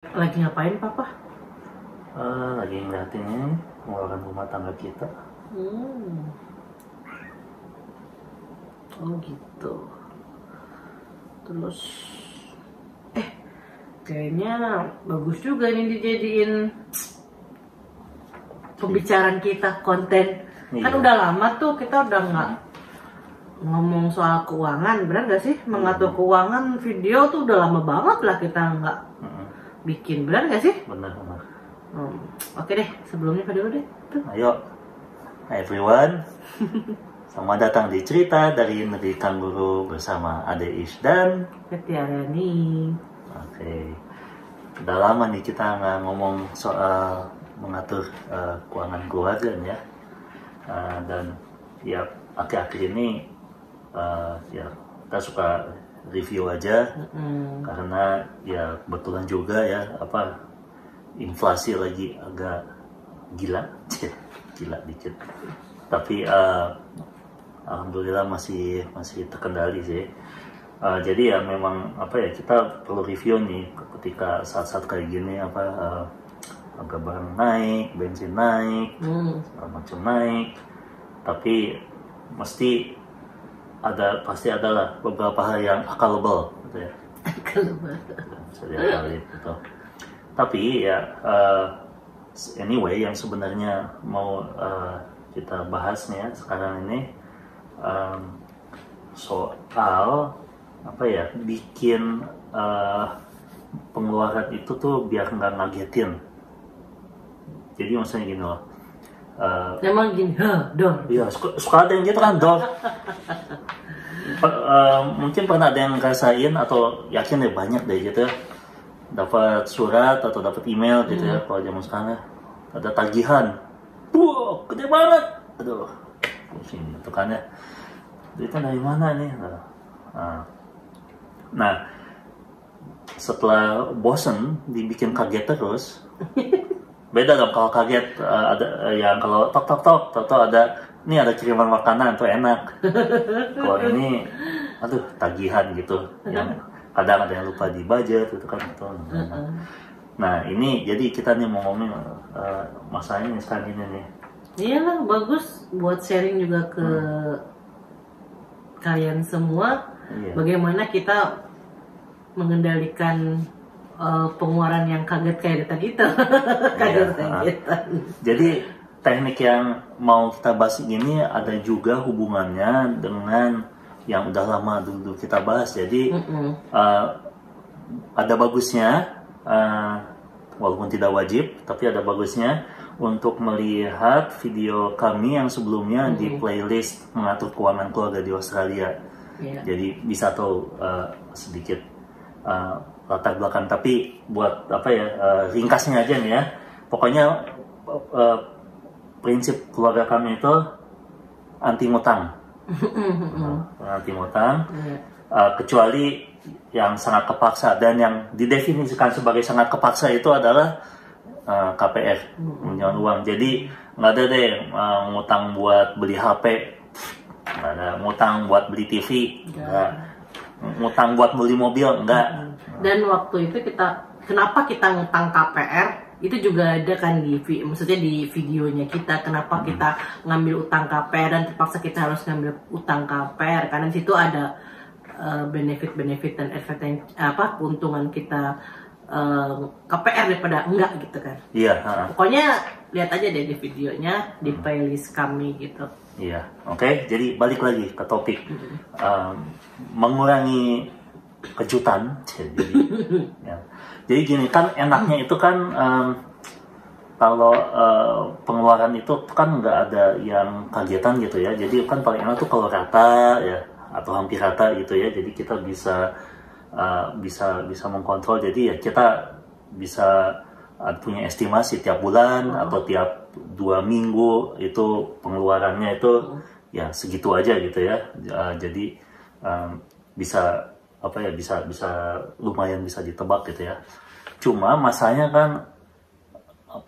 Lagi ngapain papa? Lagi ngeliatin ini pengeluaran rumah tangga kita. Oh gitu. Terus kayaknya bagus juga nih dijadiin pembicaraan kita, konten. Kan Iya. udah lama tuh kita udah nggak ngomong soal keuangan, benar nggak sih? Mengatur keuangan video tuh udah lama banget lah kita nggak bikin, benar nggak sih? Benar. Oke deh, sebelumnya dulu deh. Tuh. Ayo, hi everyone. Selamat datang di cerita dari negeri Kangguru bersama Ade Ish dan Ketiarani. Oke. Udah lama nih kita nggak ngomong soal mengatur keuangan keluarga ya. Dan ya akhir-akhir ini ya kita suka review aja karena ya kebetulan juga ya inflasi lagi agak gila dikit, tapi alhamdulillah masih terkendali sih. Jadi ya memang kita perlu review nih ketika saat-saat kayak gini harga barang naik, bensin naik, segala macam naik, tapi pasti adalah beberapa hal yang accountable gitu ya. Bisa diakalin gitu. Tapi ya anyway yang sebenarnya mau kita bahas nih ya sekarang ini soal bikin pengeluaran itu tuh biar nggak ngagetin. Jadi maksudnya gini loh. Emang gini, dong. Iya, suka ada yang gitu kan, dong. Mungkin pernah ada yang ngerasain atau yakin deh banyak deh gitu ya. Dapat surat atau dapat email gitu ya, kalau zaman sekarang ada tagihan. Wah, gede banget. Aduh, pusing gitu kan ya. Duitnya dari mana nih? Nah, setelah bosen dibikin kaget terus, beda dong kalau kaget ada yang kalau tok ada ini ada kiriman makanan tuh enak. Kalau ini aduh tagihan gitu yang kadang ada yang lupa di budget itu kan gitu. Nah ini jadi kita nih mau ngomongin masalahnya nih sekarang ini nih. Iyalah, bagus buat sharing juga ke kalian semua. Iya. Bagaimana kita mengendalikan pengeluaran yang kaget-kagetan itu. Kaget-kagetan. Jadi teknik yang mau kita bahas ini ada juga hubungannya dengan yang udah lama dulu kita bahas. Jadi ada bagusnya, walaupun tidak wajib, tapi ada bagusnya untuk melihat video kami yang sebelumnya di playlist mengatur keuangan keluarga di Australia. Jadi bisa tahu sedikit latar belakang, tapi buat ringkasnya aja nih ya. Pokoknya prinsip keluarga kami itu anti ngutang. Anti ngutang, kecuali yang sangat kepaksa, dan yang didefinisikan sebagai sangat kepaksa itu adalah KPR, pinjaman uang. Jadi nggak ada deh ngutang buat beli HP, nggak ada ngutang buat beli TV, nggak ngutang buat beli mobil, enggak. Dan waktu itu kenapa kita ngutang KPR itu juga ada kan maksudnya di videonya kita, kenapa kita ngambil utang KPR dan terpaksa kita harus ngambil utang KPR karena di situ ada benefit dan efek keuntungan kita KPR daripada enggak gitu kan. Iya. Pokoknya lihat aja deh di videonya di playlist kami gitu. Iya, oke. Jadi balik lagi ke topik mengurangi kejutan. Jadi gini kan enaknya itu kan kalau pengeluaran itu kan nggak ada yang kagetan gitu ya. Jadi kan paling enak tuh kalau rata ya atau hampir rata gitu ya. Jadi kita bisa mengkontrol. Jadi ya kita bisa punya estimasi tiap bulan atau tiap 2 minggu itu pengeluarannya itu ya segitu aja gitu ya. Jadi bisa lumayan bisa ditebak gitu ya. Cuma masanya kan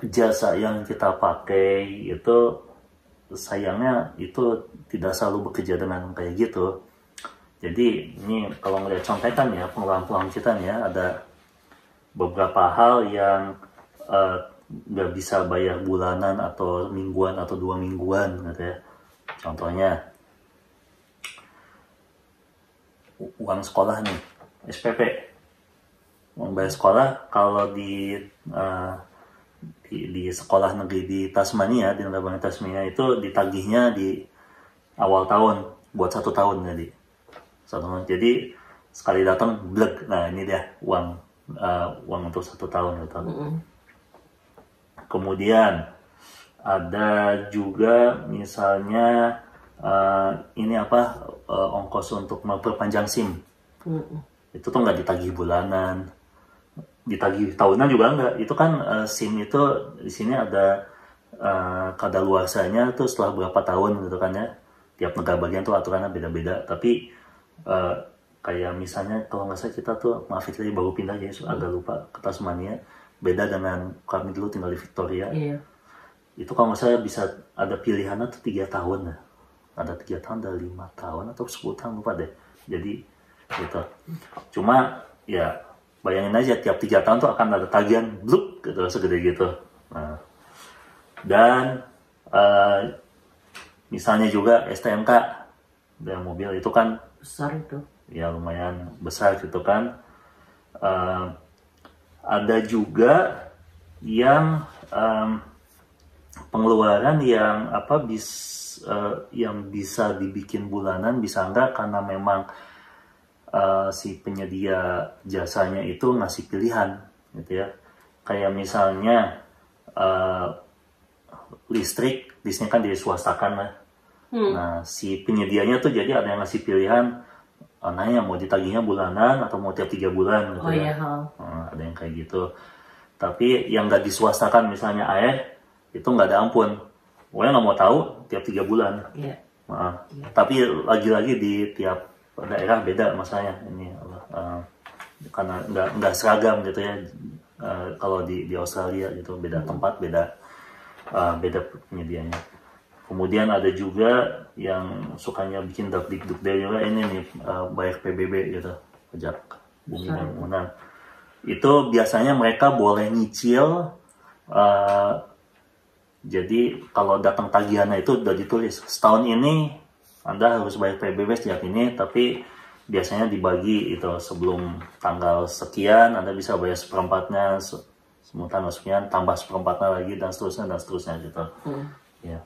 jasa yang kita pakai itu sayangnya itu tidak selalu bekerja dengan kayak gitu. Jadi ini kalau ngeliat contekan ya pengeluaran kita nih ya, ada beberapa hal yang nggak bisa bayar bulanan atau mingguan atau 2 mingguan gitu ya. Contohnya uang sekolah nih, SPP, uang bayar sekolah. Kalau di sekolah negeri di Tasmania, di negara bagian Tasmania itu ditagihnya di awal tahun buat 1 tahun jadi 1 tahun. Jadi sekali datang bleg, nah ini dia uang untuk 1 tahun gitu. Kemudian ada juga misalnya ini ongkos untuk memperpanjang SIM. Itu tuh nggak ditagih bulanan, ditagih tahunan juga enggak. Itu kan SIM itu di sini ada kadaluarsanya tuh setelah berapa tahun gitu kan ya. Tiap negara bagian tuh aturannya beda-beda. Tapi kayak misalnya kalau nggak salah kita tuh, maaf itu baru pindah ya, agak lupa, ke Tasmania. Beda dengan kami dulu tinggal di Victoria. Iya. Itu kalau nggak salah bisa ada pilihannya tuh 3 tahun ya. Ada 3 tahun, ada 5 tahun atau 10 tahun lupa deh. Jadi gitu. Cuma ya bayangin aja tiap 3 tahun tuh akan ada tagihan bluk gitu, segede gitu. Nah, dan misalnya juga STNK dan mobil itu kan Besar itu. Ya lumayan besar gitu kan. Ada juga yang pengeluaran yang yang bisa dibikin bulanan, bisa enggak, karena memang si penyedia jasanya itu ngasih pilihan gitu ya. Kayak misalnya listrik kan diswastakan lah. Nah si penyedianya tuh jadi ada yang ngasih pilihan, nanya mau ditagihnya bulanan atau mau tiap 3 bulan gitu ya. Ada yang kayak gitu. Tapi yang nggak diswastakan misalnya air, itu nggak ada ampun. Pokoknya nggak mau tahu tiap 3 bulan. Tapi lagi-lagi di tiap daerah beda masanya ini, karena nggak seragam gitu ya. Kalau di Australia gitu beda tempat, beda penyedianya. Kemudian ada juga yang sukanya bikin dak-dik-duk juga ini nih, bayar PBB gitu, pajak bumi dan bangunan. Itu biasanya mereka boleh nyicil. Jadi kalau datang tagihannya itu udah ditulis, setahun ini Anda harus bayar PBB setiap ini, tapi biasanya dibagi itu sebelum tanggal sekian Anda bisa bayar seperempatnya, sebelum tanggal sekian tambah seperempatnya lagi, dan seterusnya gitu. Ya.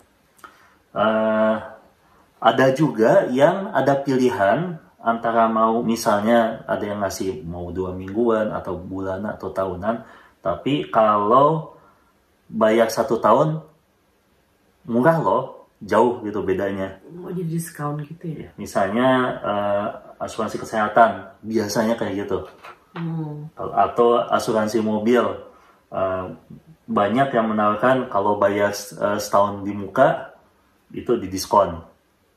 Ada juga yang ada pilihan antara mau, misalnya ada yang ngasih mau 2 mingguan atau bulanan atau tahunan, tapi kalau bayar 1 tahun murah loh, jauh gitu bedanya. Mau jadi diskon gitu ya? Misalnya asuransi kesehatan biasanya kayak gitu. Atau asuransi mobil, banyak yang menawarkan kalau bayar setahun di muka itu didiskon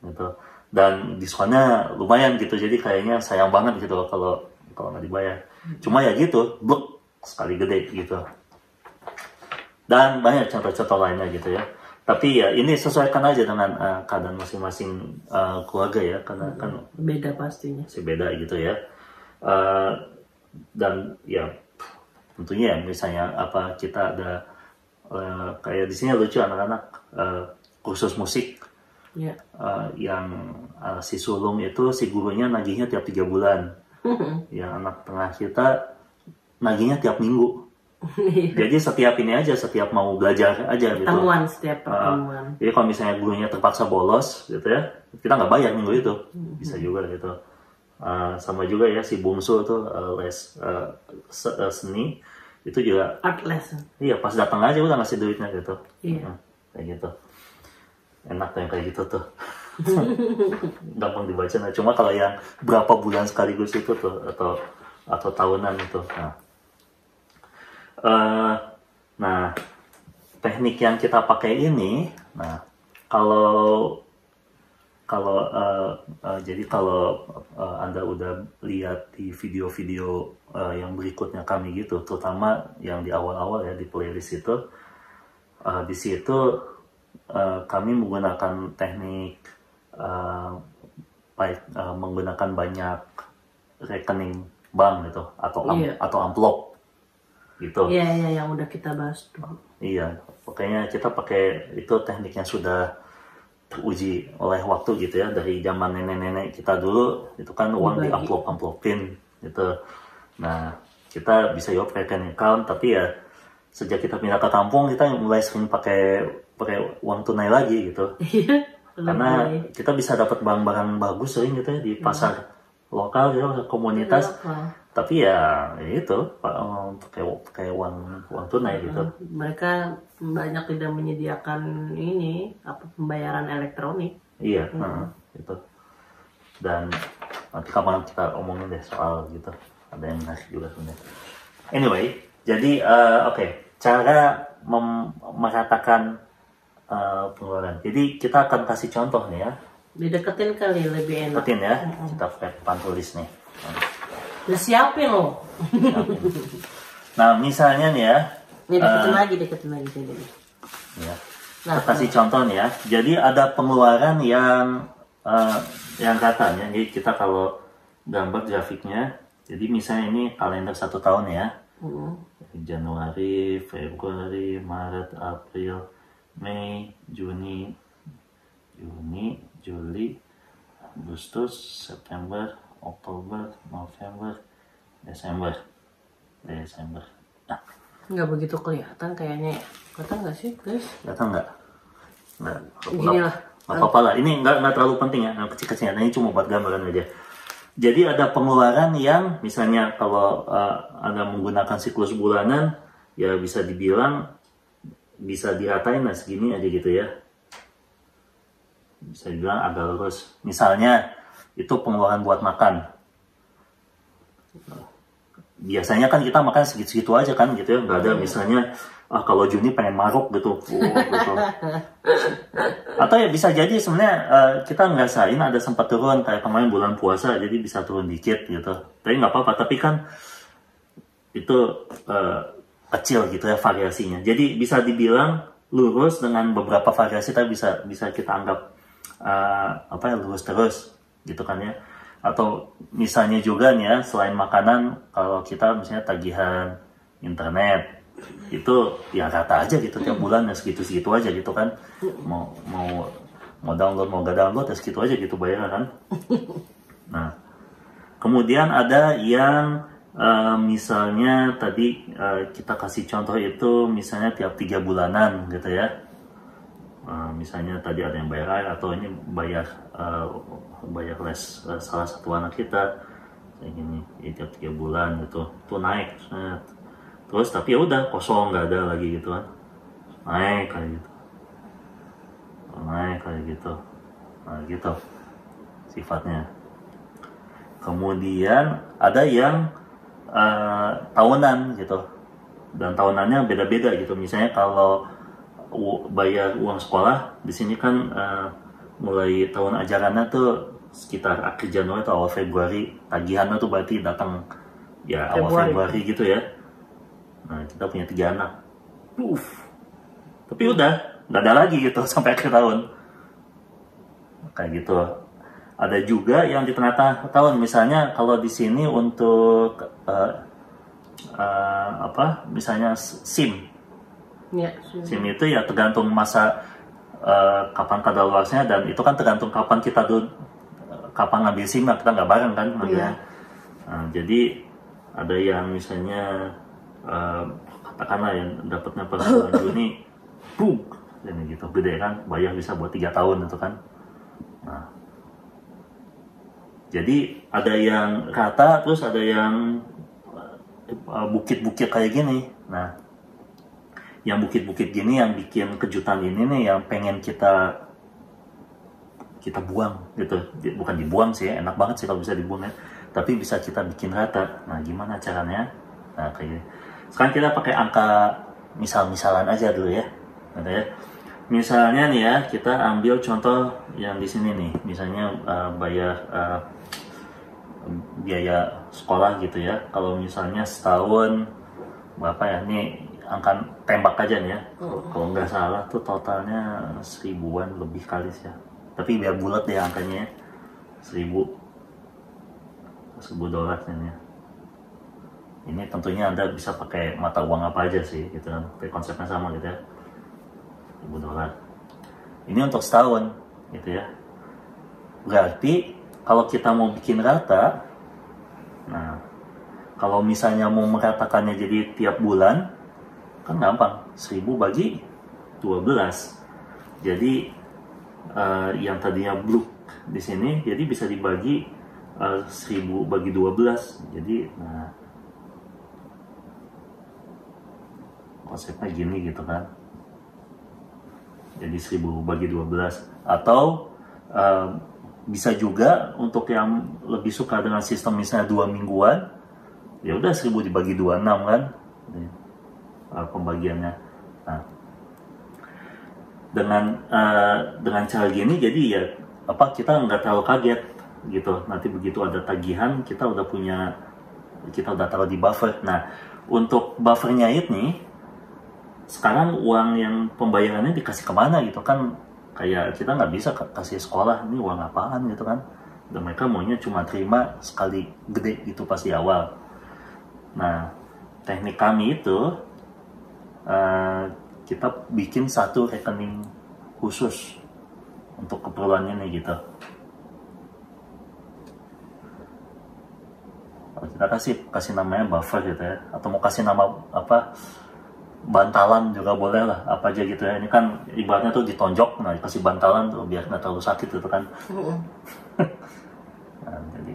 gitu, dan diskonnya lumayan gitu. Jadi kayaknya sayang banget gitu kalau nggak dibayar. Cuma ya gitu, blok sekali gede gitu. Dan banyak contoh-contoh lainnya gitu ya. Tapi ya ini sesuaikan aja dengan keadaan masing-masing keluarga ya, karena kan beda pastinya. Beda gitu ya. Dan ya tentunya misalnya kita ada kayak di sini lucu, anak-anak kursus musik yang si sulung itu si gurunya nagihnya tiap 3 bulan. Yang anak tengah kita nagihnya tiap minggu. Jadi setiap mau belajar aja gitu. Setiap pertemuan. Jadi kalau misalnya gurunya terpaksa bolos gitu ya, kita nggak bayar minggu itu. Bisa juga gitu. Sama juga ya si bungsu tuh les seni itu juga art lesson. Iya, pas datang aja udah ngasih duitnya gitu. Kayak gitu. Enak tuh yang kayak gitu tuh. Gampang dibaca. Nah, cuma kalau yang berapa bulan sekaligus itu tuh atau tahunan itu. Nah, teknik yang kita pakai ini, jadi kalau Anda udah lihat di video-video yang berikutnya kami gitu, terutama yang di awal-awal ya di playlist itu, di situ kami menggunakan teknik menggunakan banyak rekening bank gitu atau amplop gitu. Iya, yang udah kita bahas tuh. Iya, pokoknya kita pakai itu teknik yang sudah teruji oleh waktu gitu ya, dari zaman nenek-nenek kita dulu itu kan uang di amplopin gitu. Nah, kita bisa juga pakai rekening account, tapi ya sejak kita pindah ke kampung kita mulai sering pakai uang tunai lagi gitu. Karena kita bisa dapat barang-barang bagus sering gitu ya di pasar lokal gitu, komunitas. Tapi ya itu pakai uang tunai gitu. Mereka banyak tidak menyediakan ini pembayaran elektronik. Iya, gitu. Dan nanti kapan kita omongin deh soal gitu. Ada yang menarik juga sebenarnya. Anyway, jadi cara meratakan pengeluaran. Jadi kita akan kasih contoh nih ya. Dideketin kali lebih enak. Deketin ya. Kita pakai papan tulis nih. Udah siapin loh. Nah, misalnya nih ya. Nih deketin lagi sini. Ya. Kita kasih contoh nih ya. Jadi ada pengeluaran yang katanya. Jadi kita kalau gambar grafiknya, jadi misalnya ini kalender 1 tahun ya. Januari, Februari, Maret, April, Mei, Juni, Juli, Agustus, September, Oktober, November, Desember. Nah. Nggak begitu kelihatan kayaknya ya. Kelihatan nggak sih, guys? Kelihatan nggak? Gini lah. Nggak apa-apa lah. Ini nggak terlalu penting ya. Yang kecil-kecil. Ini cuma buat gambaran aja. Jadi ada pengeluaran yang misalnya kalau Anda menggunakan siklus bulanan, ya bisa dibilang bisa diratain lah segini aja gitu ya. Bisa dibilang agak lurus. Misalnya itu pengeluaran buat makan. Biasanya kan kita makan segitu-segitu aja kan gitu ya. Nggak ada misalnya kalau Juni pengen maruk gitu. Gitu. Atau ya bisa jadi sebenarnya kita ngerasain ada sempat turun kayak kemarin bulan puasa, jadi bisa turun dikit gitu. Tapi nggak apa-apa. Tapi kan itu kecil gitu ya variasinya. Jadi bisa dibilang lurus dengan beberapa variasi, tapi bisa kita anggap lurus terus gitu kan ya. Atau misalnya juga nih ya, selain makanan, kalau kita misalnya tagihan internet itu ya rata aja gitu tiap bulan ya segitu aja gitu kan. Mau download mau gak download ya segitu aja gitu bayar kan. Nah, kemudian ada yang misalnya tadi kita kasih contoh itu misalnya tiap 3 bulanan gitu ya. Misalnya tadi ada yang bayar air atau ini bayar les salah satu anak kita kayak gini tiap 3 bulan gitu, itu naik terus tapi ya udah kosong nggak ada lagi gitu kan, naik kayak gitu nah gitu sifatnya. Kemudian ada yang tahunan gitu, dan tahunannya beda-beda gitu. Misalnya kalau bayar uang sekolah di sini kan mulai tahun ajarannya tuh sekitar akhir Januari atau awal Februari, tagihannya tuh berarti datang ya awal Februari gitu ya. Nah, kita punya 3 anak. Tapi udah nggak ada lagi gitu sampai akhir tahun. Kayak gitu. Ada juga yang di tengah tahun, misalnya kalau di sini untuk misalnya SIM. Ya, SIM itu ya tergantung masa kapan kadaluarsanya, dan itu kan tergantung kapan kita kapan ngambil SIM, kita nggak bareng kan namanya. Nah, jadi ada yang misalnya katakanlah yang dapatnya per bulan Juni, ini gitu gede kan, bayar bisa buat 3 tahun itu kan. Nah, jadi ada yang rata, terus ada yang bukit-bukit kayak gini. Nah, yang bukit-bukit gini yang bikin kejutan ini nih, yang pengen kita buang gitu. Bukan dibuang sih, enak banget sih kalau bisa dibuang ya, tapi bisa kita bikin rata. Nah, gimana caranya? Nah, kayak gini. Sekarang kita pakai angka misal-misalan aja dulu ya. Gitu ya. Misalnya nih ya, kita ambil contoh yang di sini nih. Misalnya bayar biaya sekolah gitu ya. Kalau misalnya setahun berapa ya? Nih angka tembak aja nih ya. Kalau nggak salah tuh totalnya 1000-an lebih kali sih ya. Tapi biar bulat deh angkanya ya. $1000 ini ya. Ini tentunya Anda bisa pakai mata uang apa aja sih, gitu kan. Tapi konsepnya sama gitu ya. $1.000. Ini untuk setahun, gitu ya. Berarti kalau kita mau bikin rata, nah kalau misalnya mau meratakannya jadi tiap bulan, kan gampang. 1.000 bagi 12. Jadi yang tadinya blue di sini, jadi bisa dibagi 1.000 bagi 12. Jadi, nah konsepnya gini gitu kan. Jadi 1.000 bagi 12. Atau bisa juga untuk yang lebih suka dengan sistem misalnya 2 mingguan, ya udah 1.000 dibagi 26 kan, pembagiannya. Nah, dengan cara gini jadi ya kita nggak terlalu kaget gitu. Nanti begitu ada tagihan kita udah taruh di buffer. Nah, untuk buffernya ini sekarang uang yang pembayarannya dikasih kemana gitu kan, kayak kita nggak bisa kasih sekolah ini uang apaan gitu kan, dan mereka maunya cuma terima sekali gede itu pas di awal. Nah, teknik kami itu kita bikin satu rekening khusus untuk keperluan ini gitu. Kita kasih namanya buffer gitu ya, atau mau kasih nama apa, bantalan juga boleh lah, apa aja gitu ya. Ini kan ibaratnya tuh ditonjok, nah dikasih bantalan tuh biar nggak terlalu sakit gitu kan. Nah, jadi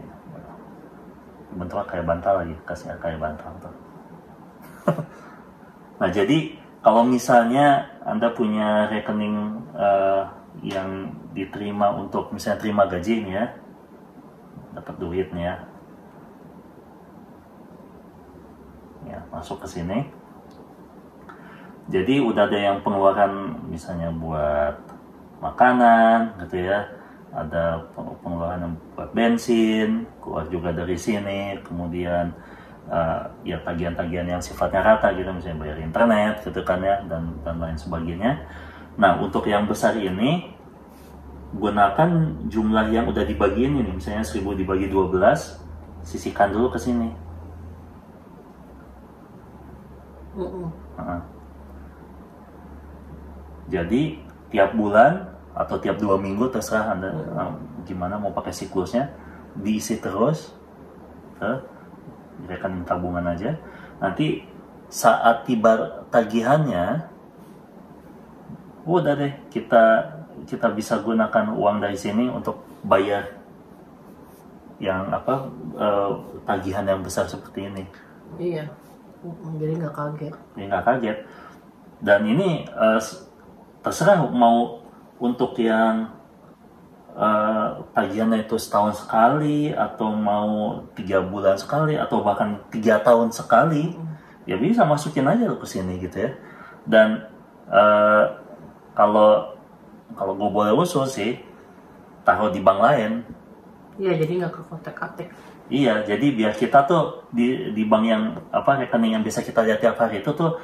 bentuknya kayak bantal lagi, kasih kayak bantal tuh. Nah, jadi kalau misalnya Anda punya rekening yang diterima untuk misalnya terima gaji nih ya, dapat duit nih ya, masuk ke sini. Jadi udah ada yang pengeluaran misalnya buat makanan gitu ya, ada pengeluaran buat bensin, keluar juga dari sini, kemudian ya tagihan-tagihan yang sifatnya rata gitu, misalnya bayar internet gitu kan ya, dan lain sebagainya. Nah, untuk yang besar ini gunakan jumlah yang udah dibagiin ini, misalnya 1.000 dibagi 12, sisihkan dulu ke sini. Jadi tiap bulan atau tiap 2 minggu terserah Anda gimana mau pakai siklusnya, diisi terus ke rekening tabungan aja. Nanti saat tiba tagihannya, udah deh kita bisa gunakan uang dari sini untuk bayar yang tagihan yang besar seperti ini. Iya, jadi nggak kaget. Dan ini terserah mau untuk yang tagihannya itu setahun sekali, atau mau 3 bulan sekali, atau bahkan 3 tahun sekali, ya bisa masukin aja ke sini gitu ya. Dan kalau gue boleh usul sih, taruh di bank lain. Iya, jadi nggak ke kotak-katik. Iya, jadi biar kita tuh di bank yang rekening yang bisa kita lihat tiap hari itu tuh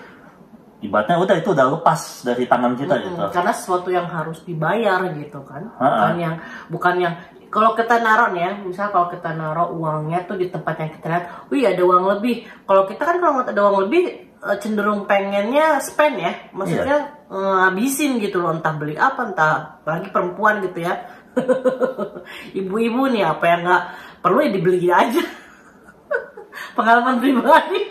ibaratnya itu udah lepas dari tangan kita gitu. Karena sesuatu yang harus dibayar gitu kan. Bukan yang kalau kita naruh nih ya, misal kalau kita naruh uangnya tuh di tempat yang kita lihat, wih ada uang lebih. Kalau kita kan kalau ada uang lebih cenderung pengennya spend ya, maksudnya ngabisin gitu loh, entah beli apa, entah lagi perempuan gitu ya. Ibu-ibu nih apa yang nggak perlu ya dibeli aja. Pengalaman pribadi.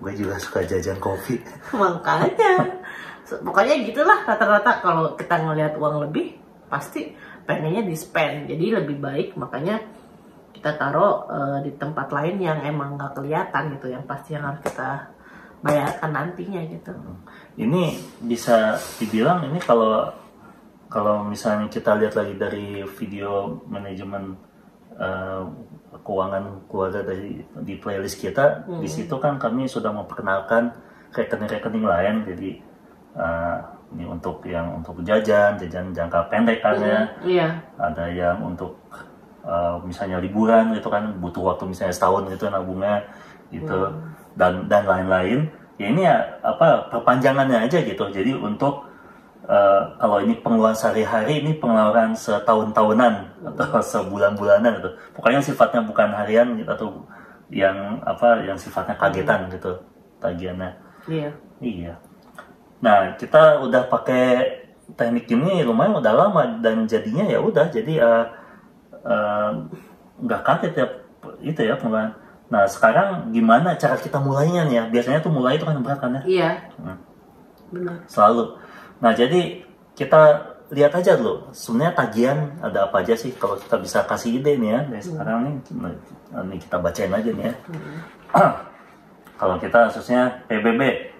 Gue juga suka jajan kopi. Makanya pokoknya gitulah rata-rata kalau kita ngelihat uang lebih pasti pengennya di spend, jadi lebih baik makanya kita taruh di tempat lain yang emang nggak kelihatan gitu, yang pasti yang harus kita bayarkan nantinya gitu. Ini bisa dibilang ini kalau misalnya kita lihat lagi dari video manajemen keuangan keluarga di playlist kita, di situ kan kami sudah memperkenalkan rekening-rekening lain. Jadi ini untuk jajan jangka pendek kan ya. Ada yang untuk misalnya liburan gitu kan, butuh waktu misalnya setahun gitu nabungnya gitu, dan lain-lain. Ya ini perpanjangannya aja gitu. Jadi untuk kalau ini pengeluaran sehari-hari, ini pengeluaran setahun-tahunan atau sebulan-bulanan gitu. Pokoknya sifatnya bukan harian gitu, atau yang sifatnya kagetan gitu tagihannya. Iya. Iya. Nah, kita udah pakai teknik ini lumayan udah lama dan jadinya ya udah jadi nggak kaget ya itu ya pengeluaran. Nah, sekarang gimana cara kita mulainya nih ya? Biasanya tuh mulai itu kan berat kan ya? Iya. Benar. Selalu. Nah, jadi kita lihat aja dulu sebenarnya tagihan ada apa aja sih, kalau kita bisa kasih ide nih ya dari sekarang nih. Ini kita bacain aja nih ya. Kalau kita khususnya PBB,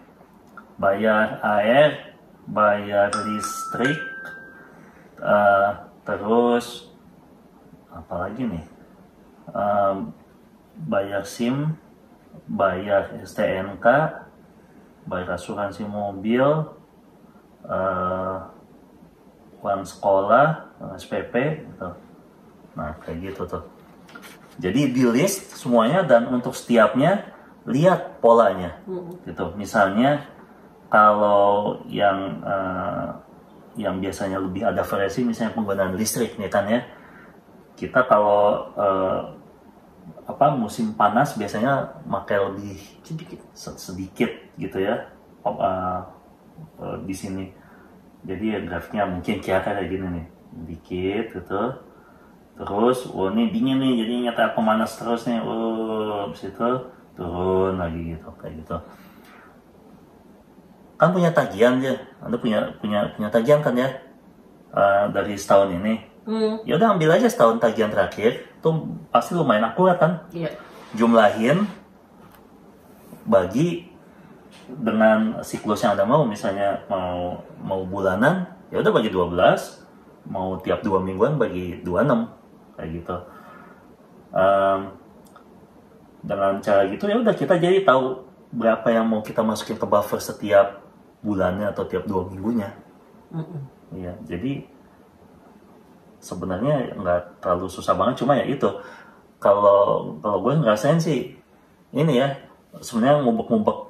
bayar air, bayar listrik, terus apa lagi nih, bayar SIM, bayar STNK, bayar asuransi mobil, uang sekolah, SPP gitu. Nah kayak gitu tuh. Jadi di list semuanya dan untuk setiapnya lihat polanya gitu. Misalnya kalau yang biasanya lebih ada variasi, misalnya penggunaan listrik nih kan ya, kita kalau musim panas biasanya pakai lebih sedikit gitu ya di sini. Jadi ya grafiknya mungkin kayak gini nih, dikit gitu. Terus ini dingin nih, jadi nyata pemanas terus nih. Habis itu turun lagi gitu, kayak gitu. Kan punya tagihan ya, Anda punya tagihan kan ya, dari setahun ini. Ya udah ambil aja setahun tagihan terakhir, tuh pasti lumayan akurat kan. Iya. Jumlahin, bagi dengan siklus yang Anda mau, misalnya mau bulanan, ya udah bagi 12, mau tiap 2 mingguan bagi 26, kayak gitu. Dengan cara gitu ya udah kita jadi tahu berapa yang mau kita masukin ke buffer setiap bulannya atau tiap 2 minggunya. Ya, jadi sebenarnya nggak terlalu susah banget, cuma ya itu kalau gue ngerasain sih ini ya, sebenarnya ngumpet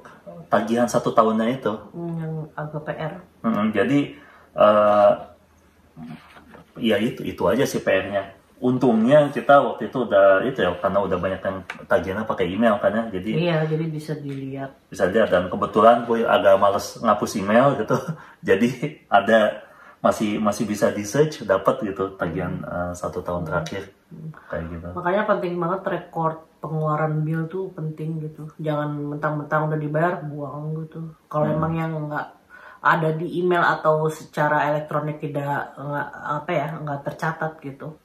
tagihan 1 tahunnya itu Yang agak PR. jadi ya itu aja sih PR-nya. Untungnya kita waktu itu udah itu ya, karena udah banyak yang tagihannya pakai email kan ya, jadi Iya, jadi bisa dilihat. dan kebetulan gue agak males ngapus email gitu jadi ada masih bisa di search, dapat gitu tagihan 1 tahun terakhir kayak gitu. Makanya penting banget record pengeluaran bill tuh penting gitu. Jangan mentang-mentang udah dibayar buang gitu. Kalau emang yang nggak ada di email atau secara elektronik nggak tercatat gitu,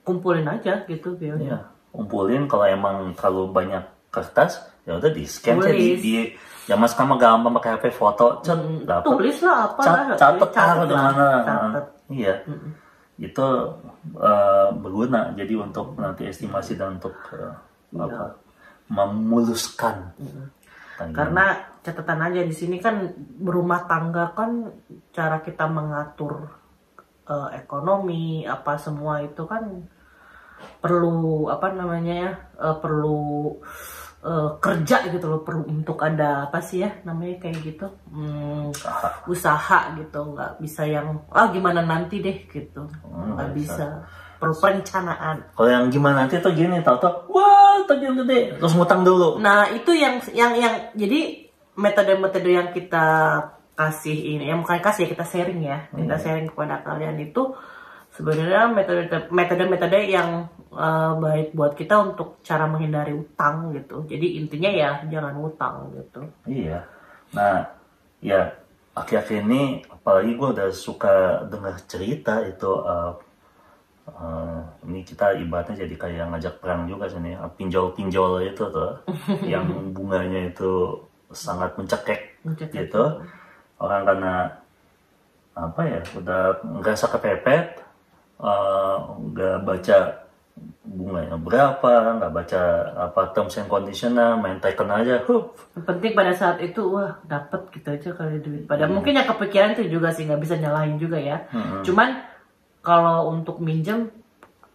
kumpulin aja gitu billnya. Iya, kumpulin. Kalau emang terlalu banyak kertas ya udah di scan aja di ya mas kamu gampang pakai HP foto dapat. Tulis lah apa catat di mana. Iya. Itu berguna jadi untuk nanti estimasi dan untuk memuluskan. Karena catatan aja di sini kan berumah tangga kan cara kita mengatur ekonomi apa semua itu kan perlu perlu kerja gitu loh, perlu untuk ada apa sih ya namanya kayak gitu, usaha gitu, nggak bisa yang gimana nanti deh gitu, nggak bisa, perlu perencanaan. Kalau yang gimana nanti tuh gini, tahu-tahu wah tagihan gede terus ngutang dulu. Nah itu yang jadi metode-metode yang kita kasih ini, yang bukan kasih ya, kita sharing ya, kita sharing kepada kalian itu sebenarnya metode-metode yang baik buat kita untuk cara menghindari utang gitu. Jadi intinya ya jangan utang gitu. Iya. Nah ya akhir-akhir ini apalagi gue udah suka dengar cerita itu ini kita ibaratnya jadi kayak ngajak perang juga sih nih, pinjol itu tuh yang bunganya itu sangat mencekik gitu. Orang karena apa ya udah ngerasa kepepet, nggak baca bunganya berapa, nggak baca terms and conditioner, main taken aja. Yang penting pada saat itu dapat gitu aja kali duit. Padahal mungkin yang kepikiran itu juga sih, nggak bisa nyalahin juga ya. Cuman kalau untuk minjem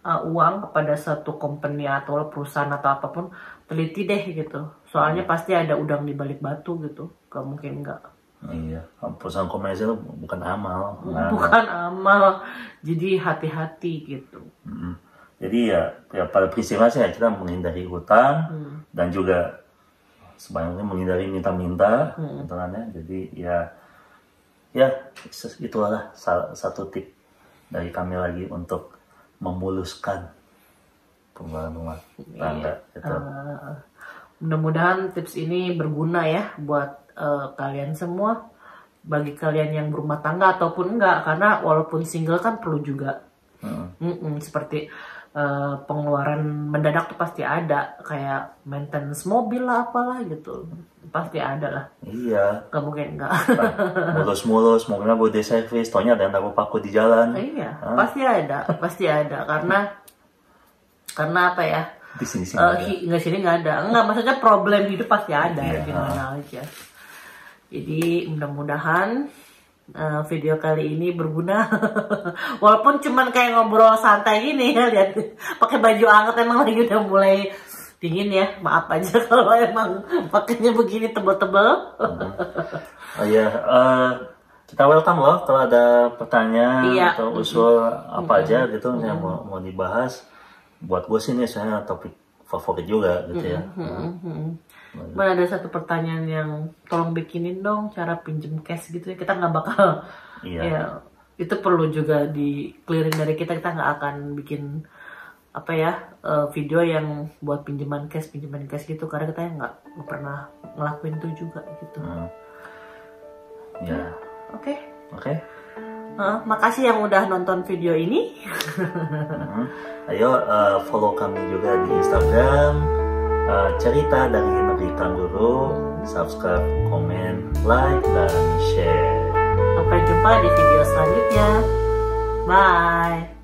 uang kepada satu company atau perusahaan atau apapun, teliti deh gitu. Soalnya pasti ada udang di balik batu gitu. Gak mungkin enggak. Iya, perusahaan komersial bukan amal. Bukan amal. Jadi hati-hati gitu. Jadi ya pada prinsipnya sih ya kita menghindari hutang dan juga sebanyak menghindari minta-minta, Jadi ya itulah satu tip dari kami lagi untuk memuluskan pengeluaran rumah tangga. Gitu. Mudah-mudahan tips ini berguna ya buat kalian semua, bagi kalian yang berumah tangga ataupun enggak, karena walaupun single kan perlu juga seperti pengeluaran mendadak tuh pasti ada, kayak maintenance mobil lah apalah gitu, pasti ada lah. Iya. Gak mungkin enggak. Mulus-mulus, mobilnya body service, tohnya ada yang taruh paku di jalan. Iya, pasti ada karena apa ya? Di sini nggak sini nggak ada. Enggak, maksudnya problem hidup pasti ada, gimana aja. Jadi mudah-mudahan video kali ini berguna. Walaupun cuman kayak ngobrol santai gini ya, lihat pakai baju hangat, emang lagi udah mulai dingin ya. Maaf aja kalau emang pakainya begini tebel-tebel. Kita welcome loh kalau ada pertanyaan atau usul apa aja gitu yang mau dibahas. Buat gue sih ini saya topik favorit juga gitu ya. Ada satu pertanyaan yang tolong bikinin dong cara pinjem cash gitu ya. Kita nggak bakal ya, itu perlu juga di clearin dari kita nggak akan bikin video yang buat pinjaman cash gitu, karena kita nggak pernah ngelakuin itu juga gitu. Oke. Makasih yang udah nonton video ini. Ayo follow kami juga di Instagram, cerita dari negeri Kangguru. Subscribe, komen, like, dan share. Sampai jumpa di video selanjutnya. Bye.